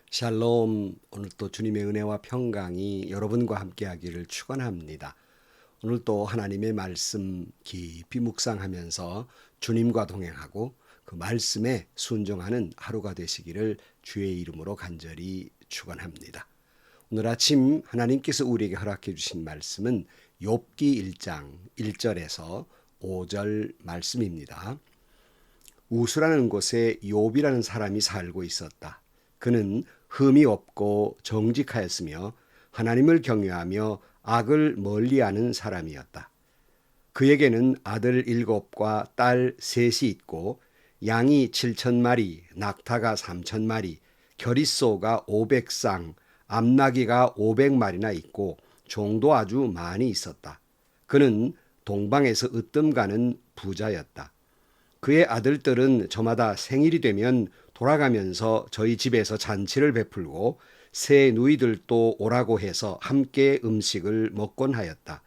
샬롬. 오늘 또 주님의 은혜와 평강이 여러분과 함께하기를 축원합니다. 오늘 또 하나님의 말씀 깊이 묵상하면서 주님과 동행하고 그 말씀에 순종하는 하루가 되시기를 주의 이름으로 간절히 축원합니다. 오늘 아침 하나님께서 우리에게 허락해 주신 말씀은 욥기 1장 1절에서 5절 말씀입니다. 우수라는 곳에 욥이라는 사람이 살고 있었다. 그는 흠이 없고 정직하였으며 하나님을 경외하며 악을 멀리하는 사람이었다. 그에게는 아들 7과 딸 3이 있고 양이 7,000마리, 낙타가 3,000마리, 겨릿소가 500쌍, 암나귀가 500마리나 있고 종도 아주 많이 있었다. 그는 동방에서 으뜸 가는 부자였다. 그의 아들들은 저마다 생일이 되면 돌아가면서 저희 집에서 잔치를 베풀고 새 누이들도 오라고 해서 함께 음식을 먹곤 하였다.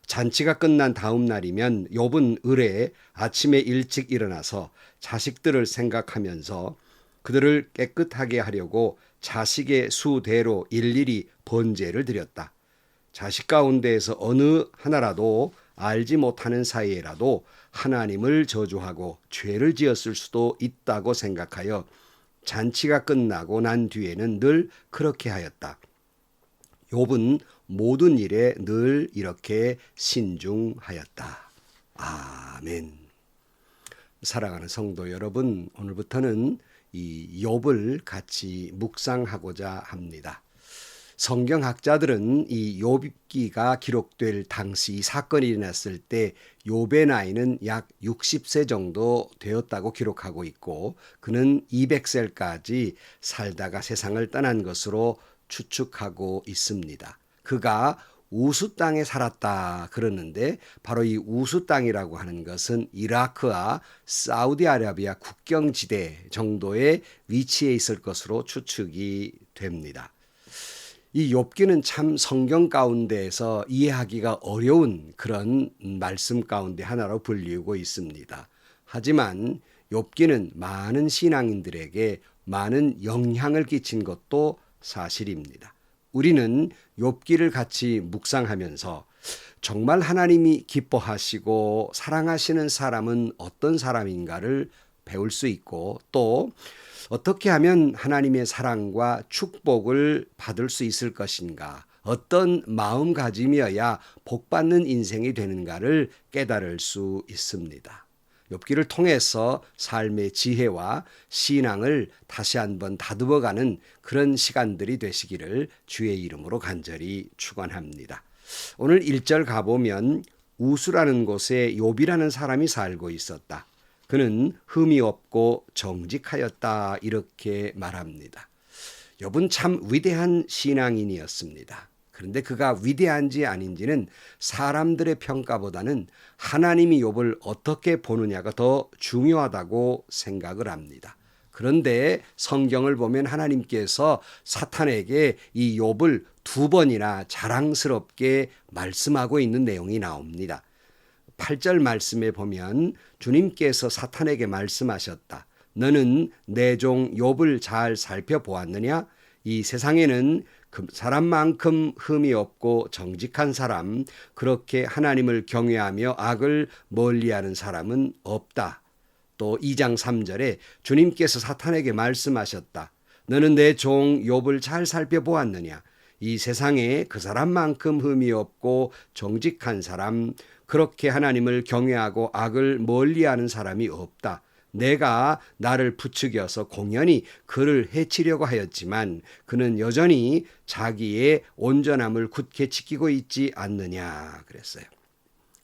잔치가 끝난 다음 날이면 욥은 을에 아침에 일찍 일어나서 자식들을 생각하면서 그들을 깨끗하게 하려고 자식의 수대로 일일이 번제를 드렸다. 자식 가운데에서 어느 하나라도 알지 못하는 사이에라도 하나님을 저주하고 죄를 지었을 수도 있다고 생각하여 잔치가 끝나고 난 뒤에는 늘 그렇게 하였다. 욥은 모든 일에 늘 이렇게 신중하였다. 아멘. 사랑하는 성도 여러분, 오늘부터는 이 욥을 같이 묵상하고자 합니다. 성경학자들은 이 욥기가 기록될 당시 이 사건이 일어났을 때 욥의 나이는 약 60세 정도 되었다고 기록하고 있고 그는 200세까지 살다가 세상을 떠난 것으로 추측하고 있습니다. 그가 우수 땅에 살았다 그러는데 바로 이 우수 땅이라고 하는 것은 이라크와 사우디아라비아 국경지대 정도의 위치에 있을 것으로 추측이 됩니다. 이 욥기는 참 성경 가운데에서 이해하기가 어려운 그런 말씀 가운데 하나로 불리우고 있습니다. 하지만 욥기는 많은 신앙인들에게 많은 영향을 끼친 것도 사실입니다. 우리는 욥기를 같이 묵상하면서 정말 하나님이 기뻐하시고 사랑하시는 사람은 어떤 사람인가를 배울 수 있고 또 어떻게 하면 하나님의 사랑과 축복을 받을 수 있을 것인가, 어떤 마음가짐이어야 복받는 인생이 되는가를 깨달을 수 있습니다. 욥기를 통해서 삶의 지혜와 신앙을 다시 한번 다듬어가는 그런 시간들이 되시기를 주의 이름으로 간절히 축원합니다. 오늘 1절 가보면 우수라는 곳에 욥이라는 사람이 살고 있었다. 그는 흠이 없고 정직하였다 이렇게 말합니다. 욥은 참 위대한 신앙인이었습니다. 그런데 그가 위대한지 아닌지는 사람들의 평가보다는 하나님이 욥을 어떻게 보느냐가 더 중요하다고 생각을 합니다. 그런데 성경을 보면 하나님께서 사탄에게 이 욥을 2번이나 자랑스럽게 말씀하고 있는 내용이 나옵니다. 8절 말씀에 보면 주님께서 사탄에게 말씀하셨다. 너는 내 종 욥을 잘 살펴보았느냐? 이 세상에는 사람만큼 흠이 없고 정직한 사람, 그렇게 하나님을 경외하며 악을 멀리하는 사람은 없다. 또 2장 3절에 주님께서 사탄에게 말씀하셨다. 너는 내 종 욥을 잘 살펴보았느냐? 이 세상에 그 사람만큼 흠이 없고 정직한 사람, 그렇게 하나님을 경외하고 악을 멀리하는 사람이 없다. 내가 나를 부추겨서 공연히 그를 해치려고 하였지만 그는 여전히 자기의 온전함을 굳게 지키고 있지 않느냐 그랬어요.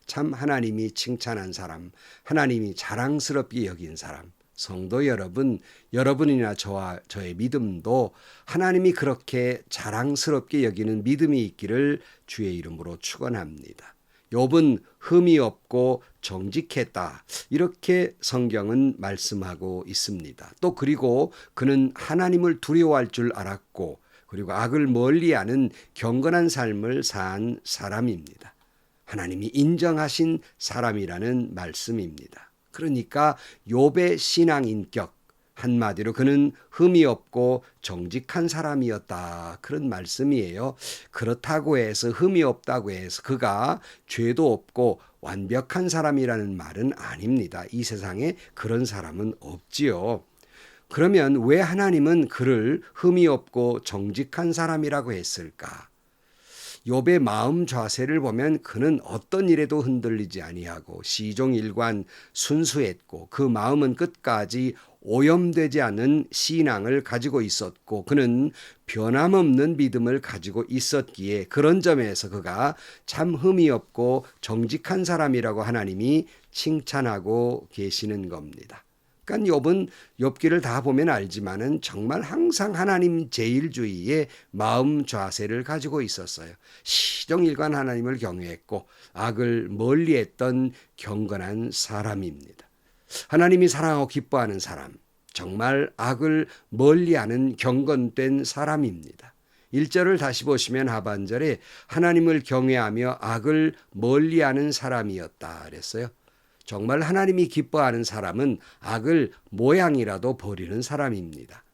참 하나님이 칭찬한 사람, 하나님이 자랑스럽게 여긴 사람, 성도 여러분, 여러분이나 저와 저의 믿음도 하나님이 그렇게 자랑스럽게 여기는 믿음이 있기를 주의 이름으로 축원합니다. 욥은 흠이 없고 정직했다. 이렇게 성경은 말씀하고 있습니다. 또 그리고 그는 하나님을 두려워할 줄 알았고 그리고 악을 멀리하는 경건한 삶을 산 사람입니다. 하나님이 인정하신 사람이라는 말씀입니다. 그러니까 욥의 신앙 인격, 한마디로 그는 흠이 없고 정직한 사람이었다. 그런 말씀이에요. 그렇다고 해서 흠이 없다고 해서 그가 죄도 없고 완벽한 사람이라는 말은 아닙니다. 이 세상에 그런 사람은 없지요. 그러면 왜 하나님은 그를 흠이 없고 정직한 사람이라고 했을까? 욥의 마음 자세를 보면 그는 어떤 일에도 흔들리지 아니하고 시종일관 순수했고 그 마음은 끝까지 오염되지 않은 신앙을 가지고 있었고 그는 변함없는 믿음을 가지고 있었기에 그런 점에서 그가 참 흠이 없고 정직한 사람이라고 하나님이 칭찬하고 계시는 겁니다. 그러니까 욥은 욥기를 다 보면 알지만은 정말 항상 하나님 제일주의의 마음 자세를 가지고 있었어요. 시종일관 하나님을 경외했고 악을 멀리했던 경건한 사람입니다. 하나님이 사랑하고 기뻐하는 사람, 정말 악을 멀리하는 경건된 사람입니다. 1절을 다시 보시면 하반절에 하나님을 경외하며 악을 멀리하는 사람이었다 그랬어요. 정말 하나님이 기뻐하는 사람은 악을 모양이라도 버리는 사람입니다.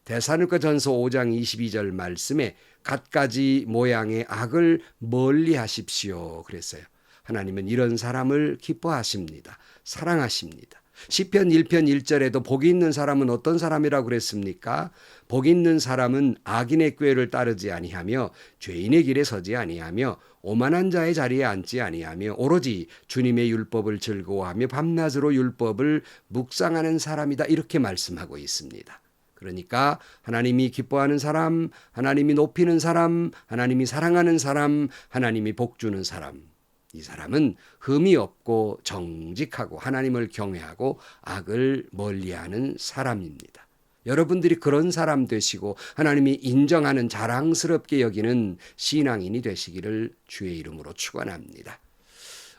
데살로니가전서 5장 22절 말씀에 갖가지 모양의 악을 멀리 하십시오 그랬어요. 하나님은 이런 사람을 기뻐하십니다. 사랑하십니다. 시편 1편 1절에도 복이 있는 사람은 어떤 사람이라고 그랬습니까? 복이 있는 사람은 악인의 꾀를 따르지 아니하며 죄인의 길에 서지 아니하며 오만한 자의 자리에 앉지 아니하며 오로지 주님의 율법을 즐거워하며 밤낮으로 율법을 묵상하는 사람이다 이렇게 말씀하고 있습니다. 그러니까 하나님이 기뻐하는 사람, 하나님이 높이는 사람, 하나님이 사랑하는 사람, 하나님이 복주는 사람, 이 사람은 흠이 없고 정직하고 하나님을 경외하고 악을 멀리하는 사람입니다. 여러분들이 그런 사람 되시고 하나님이 인정하는 자랑스럽게 여기는 신앙인이 되시기를 주의 이름으로 축원합니다.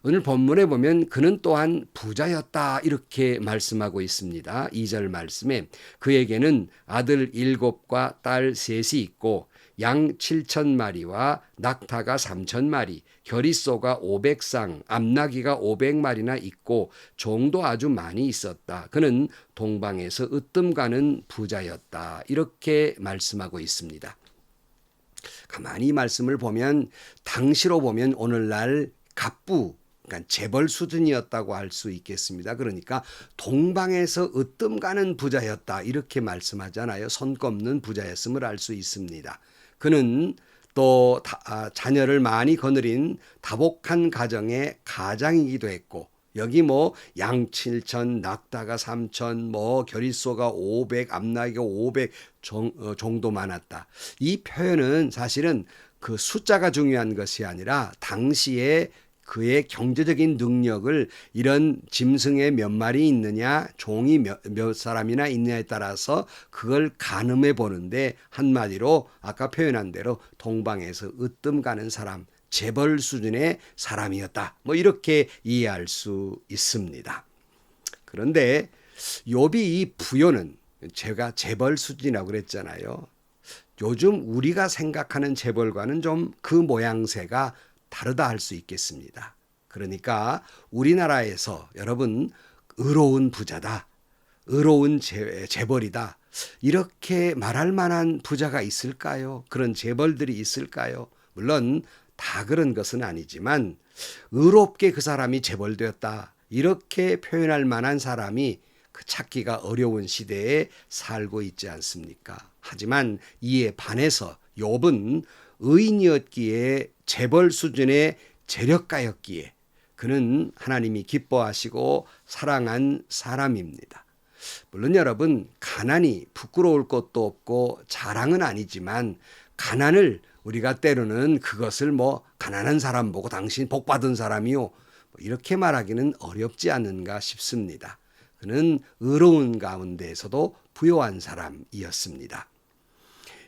오늘 본문에 보면 그는 또한 부자였다 이렇게 말씀하고 있습니다. 2절 말씀에 그에게는 아들 7과 딸 3이 있고 양 7,000마리와 낙타가 3,000마리, 겨릿소가 500쌍, 암나귀가 500마리나 있고 종도 아주 많이 있었다. 그는 동방에서 으뜸가는 부자였다. 이렇게 말씀하고 있습니다. 가만히 이 말씀을 보면 당시로 보면 오늘날 갑부, 그러니까 재벌 수준이었다고 할 수 있겠습니다. 그러니까 동방에서 으뜸가는 부자였다. 이렇게 말씀하잖아요. 손꼽는 부자였음을 알 수 있습니다. 그는 또 자녀를 많이 거느린 다복한 가정의 가장이기도 했고 여기 뭐 양 7천, 낙타가 3천, 뭐 겨릿소가 500, 암나귀가 500 정도 많았다. 이 표현은 사실은 그 숫자가 중요한 것이 아니라 당시에 그의 경제적인 능력을 이런 짐승에 몇 마리 있느냐, 종이 몇 사람이나 있느냐에 따라서 그걸 가늠해 보는데 한마디로 아까 표현한 대로 동방에서 으뜸 가는 사람, 재벌 수준의 사람이었다. 뭐 이렇게 이해할 수 있습니다. 그런데 욥이 이 부요는 제가 재벌 수준이라고 그랬잖아요. 요즘 우리가 생각하는 재벌과는 좀 그 모양새가 다르다 할 수 있겠습니다. 그러니까 우리나라에서 여러분 의로운 부자다, 의로운 재벌이다 이렇게 말할 만한 부자가 있을까요? 그런 재벌들이 있을까요? 물론 다 그런 것은 아니지만 의롭게 그 사람이 재벌되었다 이렇게 표현할 만한 사람이 그 찾기가 어려운 시대에 살고 있지 않습니까? 하지만 이에 반해서 욥은 의인이었기에 재벌 수준의 재력가였기에 그는 하나님이 기뻐하시고 사랑한 사람입니다. 물론 여러분 가난이 부끄러울 것도 없고 자랑은 아니지만 가난을 우리가 때로는 그것을 뭐 가난한 사람 보고 당신 복 받은 사람이요 이렇게 말하기는 어렵지 않은가 싶습니다. 그는 의로운 가운데에서도 부요한 사람이었습니다.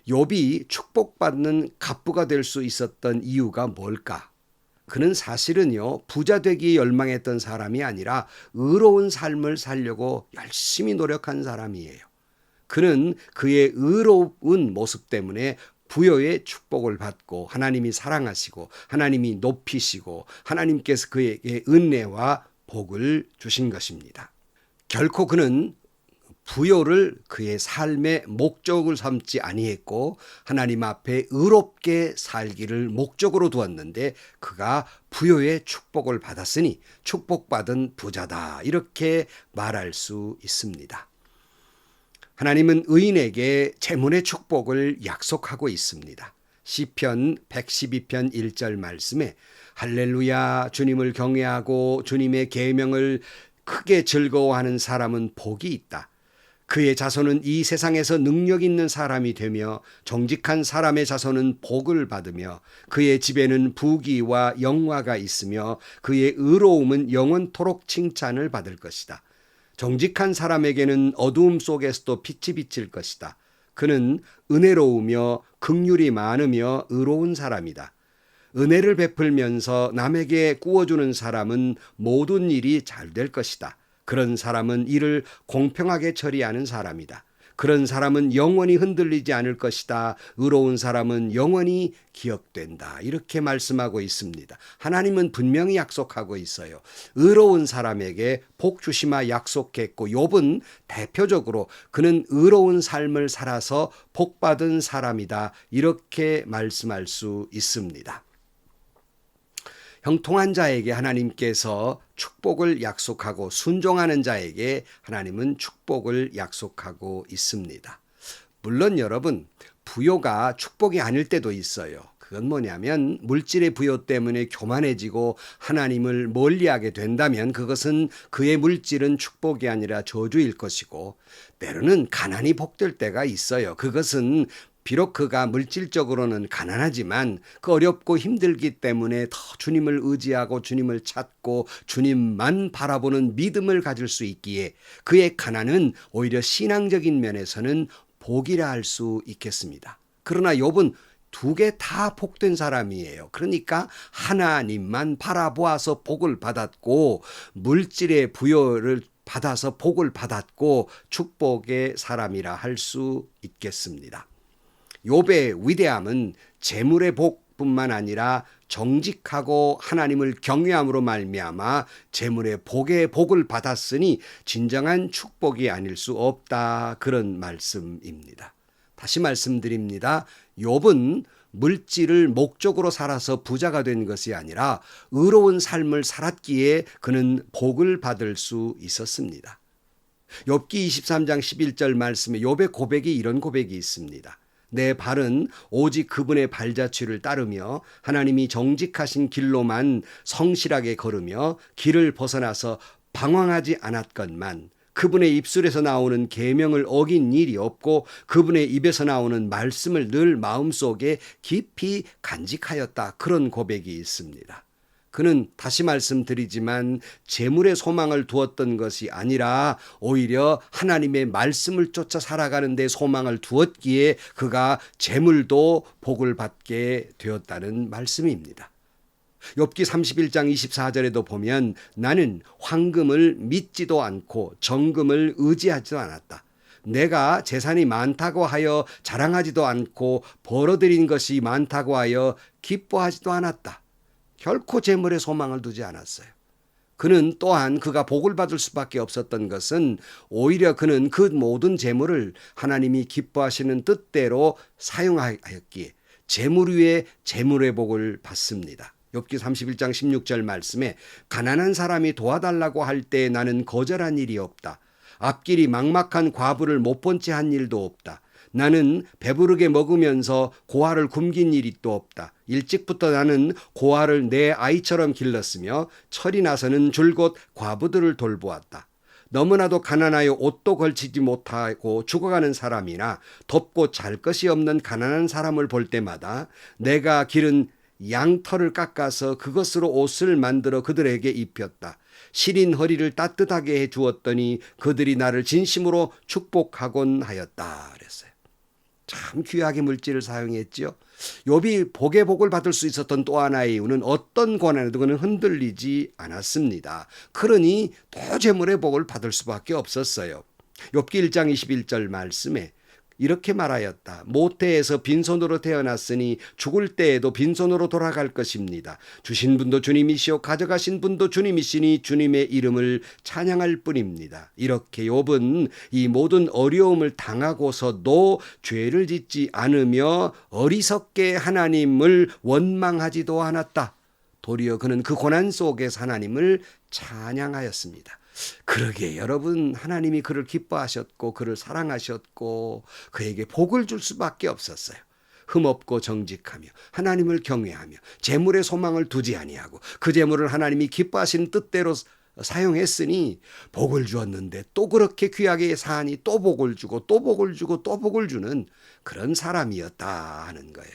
욥이 축복받는 갑부가 될 수 있었던 이유가 뭘까? 그는 사실은요 부자 되기 열망했던 사람이 아니라 의로운 삶을 살려고 열심히 노력한 사람이에요. 그는 그의 의로운 모습 때문에 부여의 축복을 받고 하나님이 사랑하시고 하나님이 높이시고 하나님께서 그에게 은혜와 복을 주신 것입니다. 결코 그는 부요를 그의 삶의 목적을 삼지 아니했고 하나님 앞에 의롭게 살기를 목적으로 두었는데 그가 부요의 축복을 받았으니 축복받은 부자다 이렇게 말할 수 있습니다. 하나님은 의인에게 재물의 축복을 약속하고 있습니다. 시편 112편 1절 말씀에 할렐루야 주님을 경외하고 주님의 계명을 크게 즐거워하는 사람은 복이 있다. 그의 자손은 이 세상에서 능력 있는 사람이 되며 정직한 사람의 자손은 복을 받으며 그의 집에는 부귀와 영화가 있으며 그의 의로움은 영원토록 칭찬을 받을 것이다. 정직한 사람에게는 어두움 속에서도 빛이 비칠 것이다. 그는 은혜로우며 긍휼이 많으며 의로운 사람이다. 은혜를 베풀면서 남에게 구워주는 사람은 모든 일이 잘 될 것이다. 그런 사람은 일을 공평하게 처리하는 사람이다. 그런 사람은 영원히 흔들리지 않을 것이다. 의로운 사람은 영원히 기억된다. 이렇게 말씀하고 있습니다. 하나님은 분명히 약속하고 있어요. 의로운 사람에게 복 주시마 약속했고 욥은 대표적으로 그는 의로운 삶을 살아서 복받은 사람이다. 이렇게 말씀할 수 있습니다. 형통한 자에게 하나님께서 축복을 약속하고 순종하는 자에게 하나님은 축복을 약속하고 있습니다. 물론 여러분, 부요가 축복이 아닐 때도 있어요. 그건 뭐냐면 물질의 부요 때문에 교만해지고 하나님을 멀리하게 된다면 그것은 그의 물질은 축복이 아니라 저주일 것이고 때로는 가난이 복될 때가 있어요. 그것은 비록 그가 물질적으로는 가난하지만 그 어렵고 힘들기 때문에 더 주님을 의지하고 주님을 찾고 주님만 바라보는 믿음을 가질 수 있기에 그의 가난은 오히려 신앙적인 면에서는 복이라 할 수 있겠습니다. 그러나 욥은 두 개 다 복된 사람이에요. 그러니까 하나님만 바라보아서 복을 받았고 물질의 부여를 받아서 복을 받았고 축복의 사람이라 할 수 있겠습니다. 욥의 위대함은 재물의 복뿐만 아니라 정직하고 하나님을 경외함으로 말미암아 재물의 복의 복을 받았으니 진정한 축복이 아닐 수 없다. 그런 말씀입니다. 다시 말씀드립니다. 욥은 물질을 목적으로 살아서 부자가 된 것이 아니라 의로운 삶을 살았기에 그는 복을 받을 수 있었습니다. 욥기 23장 11절 말씀에 욥의 고백이 이런 고백이 있습니다. 내 발은 오직 그분의 발자취를 따르며 하나님이 정직하신 길로만 성실하게 걸으며 길을 벗어나서 방황하지 않았건만 그분의 입술에서 나오는 계명을 어긴 일이 없고 그분의 입에서 나오는 말씀을 늘 마음속에 깊이 간직하였다. 그런 고백이 있습니다. 그는 다시 말씀드리지만 재물의 소망을 두었던 것이 아니라 오히려 하나님의 말씀을 쫓아 살아가는 데 소망을 두었기에 그가 재물도 복을 받게 되었다는 말씀입니다. 욥기 31장 24절에도 보면 나는 황금을 믿지도 않고 정금을 의지하지도 않았다. 내가 재산이 많다고 하여 자랑하지도 않고 벌어들인 것이 많다고 하여 기뻐하지도 않았다. 결코 재물에 소망을 두지 않았어요. 그는 또한 그가 복을 받을 수밖에 없었던 것은 오히려 그는 그 모든 재물을 하나님이 기뻐하시는 뜻대로 사용하였기에 재물 위에 재물의 복을 받습니다. 욥기 31장 16절 말씀에 가난한 사람이 도와달라고 할 때 나는 거절한 일이 없다. 앞길이 막막한 과부를 못 본 채 한 일도 없다. 나는 배부르게 먹으면서 고아를 굶긴 일이 또 없다. 일찍부터 나는 고아를 내 아이처럼 길렀으며 철이 나서는 줄곧 과부들을 돌보았다. 너무나도 가난하여 옷도 걸치지 못하고 죽어가는 사람이나 덥고 잘 것이 없는 가난한 사람을 볼 때마다 내가 기른 양털을 깎아서 그것으로 옷을 만들어 그들에게 입혔다. 시린 허리를 따뜻하게 해 주었더니 그들이 나를 진심으로 축복하곤 하였다. 그랬어요. 참 귀하게 물질을 사용했죠. 욥이 복의 복을 받을 수 있었던 또 하나의 이유는 어떤 고난에도 그는 흔들리지 않았습니다. 그러니 또 재물의 복을 받을 수밖에 없었어요. 욥기 1장 21절 말씀에 이렇게 말하였다. 모태에서 빈손으로 태어났으니 죽을 때에도 빈손으로 돌아갈 것입니다. 주신 분도 주님이시오 가져가신 분도 주님이시니 주님의 이름을 찬양할 뿐입니다. 이렇게 욥은 이 모든 어려움을 당하고서도 죄를 짓지 않으며 어리석게 하나님을 원망하지도 않았다. 도리어 그는 그 고난 속에서 하나님을 찬양하였습니다. 그러게 여러분, 하나님이 그를 기뻐하셨고 그를 사랑하셨고 그에게 복을 줄 수밖에 없었어요. 흠없고 정직하며 하나님을 경외하며 재물의 소망을 두지 아니하고 그 재물을 하나님이 기뻐하시는 뜻대로 사용했으니 복을 주었는데 또 그렇게 귀하게 사니 또 복을 주고 또 복을 주고 또 복을 주는 그런 사람이었다 하는 거예요.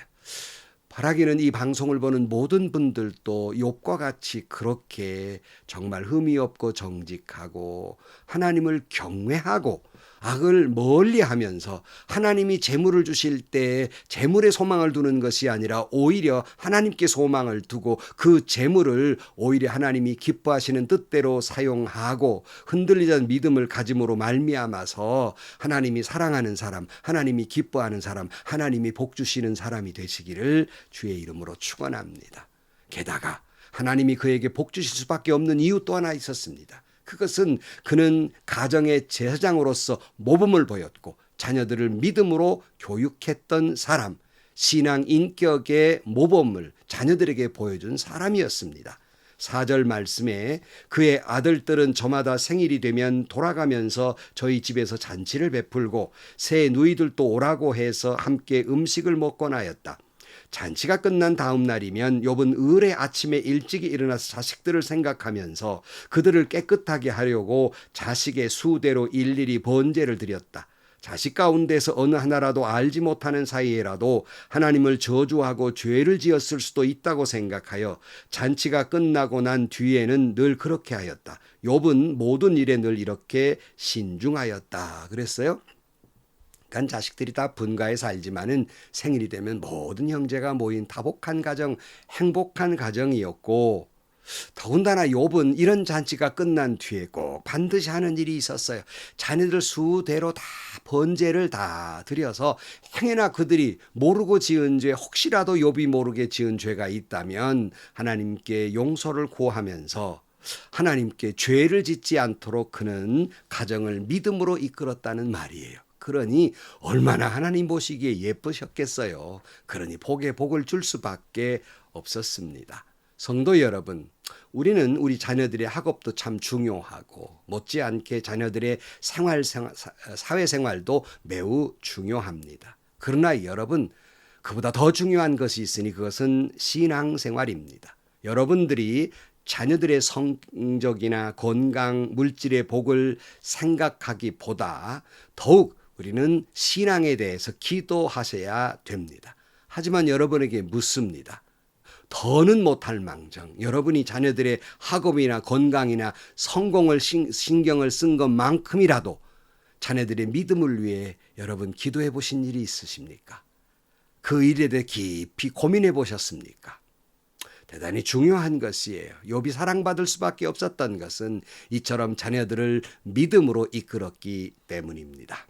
바라기는 이 방송을 보는 모든 분들도 욥과 같이 그렇게 정말 흠이 없고 정직하고 하나님을 경외하고 악을 멀리하면서 하나님이 재물을 주실 때 재물에 소망을 두는 것이 아니라 오히려 하나님께 소망을 두고 그 재물을 오히려 하나님이 기뻐하시는 뜻대로 사용하고 흔들리지 않는 믿음을 가짐으로 말미암아서 하나님이 사랑하는 사람, 하나님이 기뻐하는 사람, 하나님이 복 주시는 사람이 되시기를 주의 이름으로 축원합니다. 게다가 하나님이 그에게 복 주실 수밖에 없는 이유 또 하나 있었습니다. 그것은 그는 가정의 제사장으로서 모범을 보였고 자녀들을 믿음으로 교육했던 사람, 신앙 인격의 모범을 자녀들에게 보여준 사람이었습니다. 4절 말씀에 그의 아들들은 저마다 생일이 되면 돌아가면서 저희 집에서 잔치를 베풀고 새 누이들도 오라고 해서 함께 음식을 먹곤 하였다. 잔치가 끝난 다음 날이면 욥은 을의 아침에 일찍이 일어나서 자식들을 생각하면서 그들을 깨끗하게 하려고 자식의 수대로 일일이 번제를 드렸다. 자식 가운데서 어느 하나라도 알지 못하는 사이에라도 하나님을 저주하고 죄를 지었을 수도 있다고 생각하여 잔치가 끝나고 난 뒤에는 늘 그렇게 하였다. 욥은 모든 일에 늘 이렇게 신중하였다 그랬어요. 그러니까 자식들이 다 분가에 살지만은 생일이 되면 모든 형제가 모인 다복한 가정, 행복한 가정이었고 더군다나 욥은 이런 잔치가 끝난 뒤에 꼭 반드시 하는 일이 있었어요. 자녀들 수대로 다 번제를 다 드려서 행여나 그들이 모르고 지은 죄, 혹시라도 욥이 모르게 지은 죄가 있다면 하나님께 용서를 구하면서 하나님께 죄를 짓지 않도록 그는 가정을 믿음으로 이끌었다는 말이에요. 그러니 얼마나 하나님 보시기에 예쁘셨겠어요. 그러니 복에 복을 줄 수밖에 없었습니다. 성도 여러분, 우리는 우리 자녀들의 학업도 참 중요하고 못지않게 자녀들의 사회생활도 매우 중요합니다. 그러나 여러분, 그보다 더 중요한 것이 있으니 그것은 신앙생활입니다. 여러분들이 자녀들의 성적이나 건강, 물질의 복을 생각하기보다 더욱 우리는 신앙에 대해서 기도하셔야 됩니다. 하지만 여러분에게 묻습니다. 더는 못할 망정 여러분이 자녀들의 학업이나 건강이나 성공을 신경을 쓴 것만큼이라도 자녀들의 믿음을 위해 여러분 기도해 보신 일이 있으십니까? 그 일에 대해 깊이 고민해 보셨습니까? 대단히 중요한 것이에요. 욥이 사랑받을 수밖에 없었던 것은 이처럼 자녀들을 믿음으로 이끌었기 때문입니다.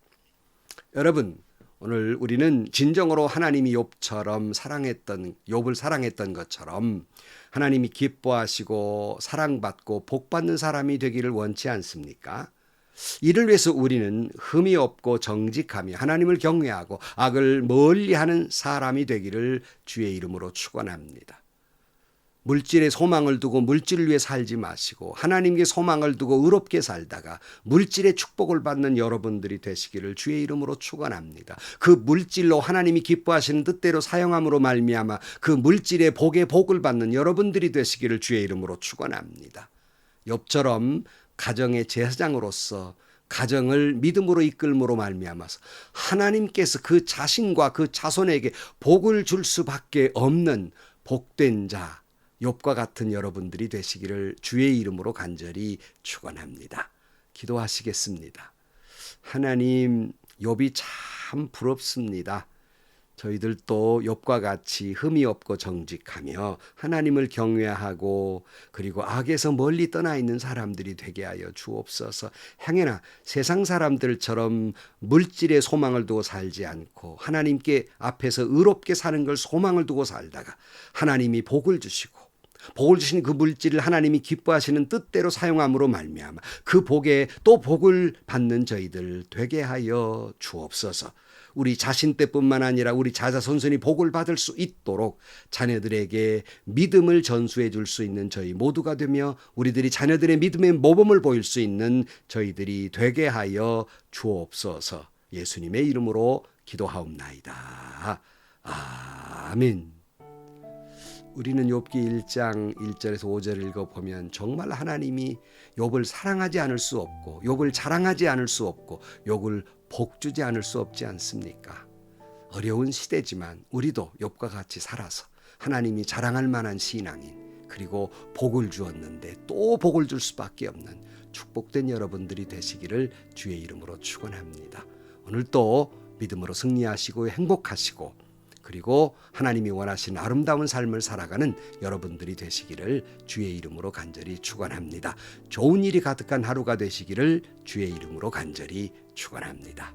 여러분, 오늘 우리는 진정으로 하나님이 욥을 사랑했던 것처럼 하나님이 기뻐하시고 사랑받고 복받는 사람이 되기를 원치 않습니까? 이를 위해서 우리는 흠이 없고 정직하며 하나님을 경외하고 악을 멀리하는 사람이 되기를 주의 이름으로 축원합니다. 물질에 소망을 두고 물질을 위해 살지 마시고 하나님께 소망을 두고 의롭게 살다가 물질의 축복을 받는 여러분들이 되시기를 주의 이름으로 축원합니다. 그 물질로 하나님이 기뻐하시는 뜻대로 사용함으로 말미암아 그 물질의 복에 복을 받는 여러분들이 되시기를 주의 이름으로 축원합니다. 욥처럼 가정의 제사장으로서 가정을 믿음으로 이끌므로 말미암아서 하나님께서 그 자신과 그 자손에게 복을 줄 수밖에 없는 복된 자 욥과 같은 여러분들이 되시기를 주의 이름으로 간절히 축원합니다. 기도하시겠습니다. 하나님, 욥이 참 부럽습니다. 저희들도 욥과 같이 흠이 없고 정직하며 하나님을 경외하고 그리고 악에서 멀리 떠나 있는 사람들이 되게 하여 주옵소서. 행여나 세상 사람들처럼 물질에 소망을 두고 살지 않고 하나님께 앞에서 의롭게 사는 걸 소망을 두고 살다가 하나님이 복을 주시고 복을 주신 그 물질을 하나님이 기뻐하시는 뜻대로 사용함으로 말미암아 그 복에 또 복을 받는 저희들 되게 하여 주옵소서. 우리 자신 때뿐만 아니라 우리 자자손손이 복을 받을 수 있도록 자녀들에게 믿음을 전수해 줄 수 있는 저희 모두가 되며 우리들이 자녀들의 믿음의 모범을 보일 수 있는 저희들이 되게 하여 주옵소서. 예수님의 이름으로 기도하옵나이다. 아멘. 우리는 욥기 1장 1절에서 5절을 읽어보면 정말 하나님이 욥을 사랑하지 않을 수 없고 욥을 자랑하지 않을 수 없고 욥을 복주지 않을 수 없지 않습니까? 어려운 시대지만 우리도 욥과 같이 살아서 하나님이 자랑할 만한 신앙인 그리고 복을 주었는데 또 복을 줄 수밖에 없는 축복된 여러분들이 되시기를 주의 이름으로 축원합니다. 오늘 또 믿음으로 승리하시고 행복하시고 그리고 하나님이 원하시는 아름다운 삶을 살아가는 여러분들이 되시기를 주의 이름으로 간절히 축원합니다. 좋은 일이 가득한 하루가 되시기를 주의 이름으로 간절히 축원합니다.